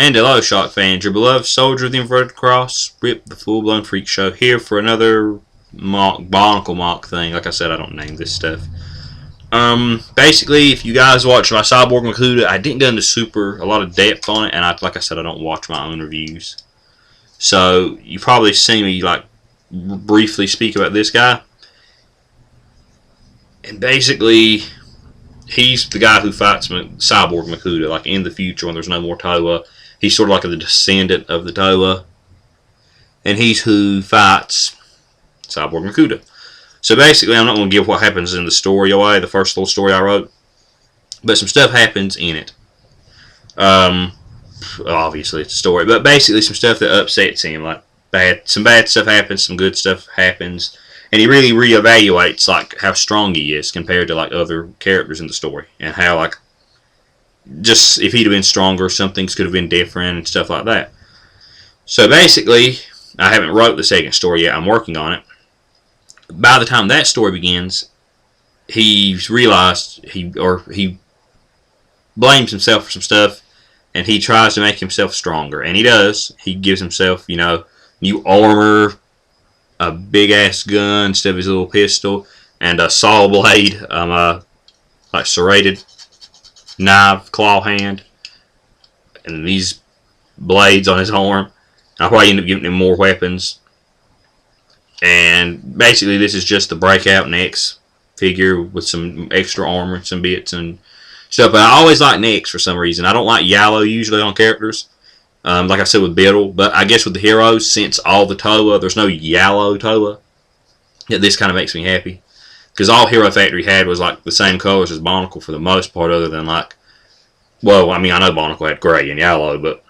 And hello, Shock fans. Your beloved soldier of the inverted cross, Rip the full-blown freak show, here for another Bionicle MOC thing. Like I said, I don't name this stuff. Basically, if you guys watch my Cyborg Makuta, I didn't go into a lot of depth on it, and like I said, I don't watch my own reviews. So you probably see me like briefly speak about this guy, and basically, he's the guy who fights Cyborg Makuta. Like in the future, when there's no more Toa, he's sort of like the descendant of the Toa, and he's who fights Cyborg Makuta. So basically, I'm not going to give what happens in the story away, the first little story I wrote, but some stuff happens in it. Obviously, it's a story, but basically some stuff that upsets him. Like some bad stuff happens, some good stuff happens, and he really reevaluates like how strong he is compared to like other characters in the story, and how like just if he'd have been stronger, some things could have been different and stuff like that. So basically, I haven't wrote the second story yet. I'm working on it. By the time that story begins, he's realized he blames himself for some stuff, and he tries to make himself stronger, and he does. He gives himself, new armor, a big ass gun instead of his little pistol, and a saw blade, like serrated knife, claw hand, and these blades on his arm. I'll probably end up giving him more weapons. And basically, this is just the breakout Nex figure with some extra armor and some bits and stuff. But I always like Nex for some reason. I don't like Yellow usually on characters, like I said with Biddle. But I guess with the heroes, since all the Toa, there's no Yellow Toa, this kind of makes me happy. Because all Hero Factory had was like the same colors as Bionicle for the most part, other than like, well, I mean, I know Bionicle had gray and yellow, but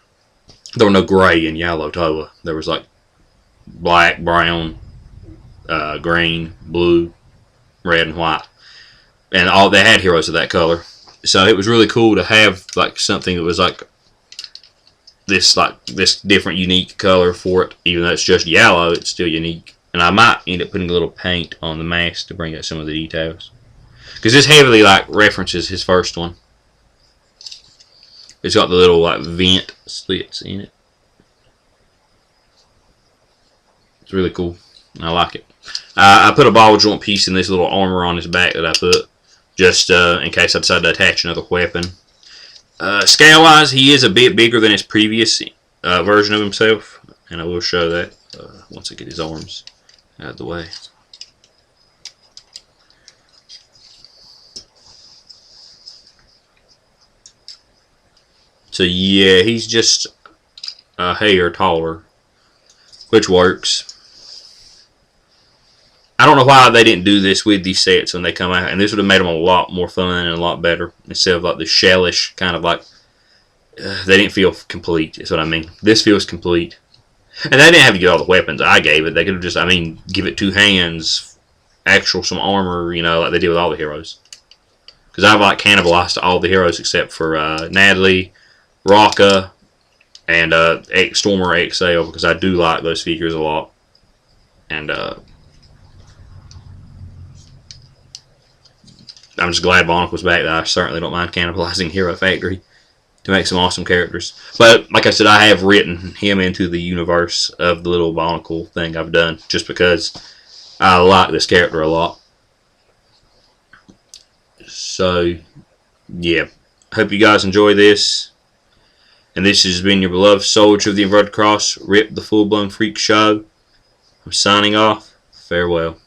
there were no gray and yellow Toa. There was like black, brown, green, blue, red, and white, and all they had heroes of that color. So it was really cool to have like something that was like this different, unique color for it. Even though it's just yellow, it's still unique. And I might end up putting a little paint on the mask to bring out some of the details, because this heavily like references his first one. It's got the little like vent slits in it. It's really cool. I like it. I put a ball joint piece in this little armor on his back that I put, just in case I decide to attach another weapon. Scale-wise, he is a bit bigger than his previous version of himself, and I will show that once I get his arms out of the way. So yeah, he's just a hair taller, which works. I don't know why they didn't do this with these sets when they come out, and this would have made them a lot more fun and a lot better, instead of like the shellish kind of like, they didn't feel complete, is what I mean. This feels complete. And they didn't have to get all the weapons I gave it. They could have just, give it 2 hands, some armor, like they did with all the heroes. Because I've like cannibalized all the heroes except for Natalie, Rocka, and Stormer XL, because I do like those figures a lot. And I'm just glad Bionicle was back. I certainly don't mind cannibalizing Hero Factory to make some awesome characters. But like I said, I have written him into the universe of the little Bionicle thing I've done, just because I like this character a lot. So yeah, hope you guys enjoy this. And this has been your beloved soldier of the inverted cross, Rip the full-blown freak show. I'm signing off. Farewell.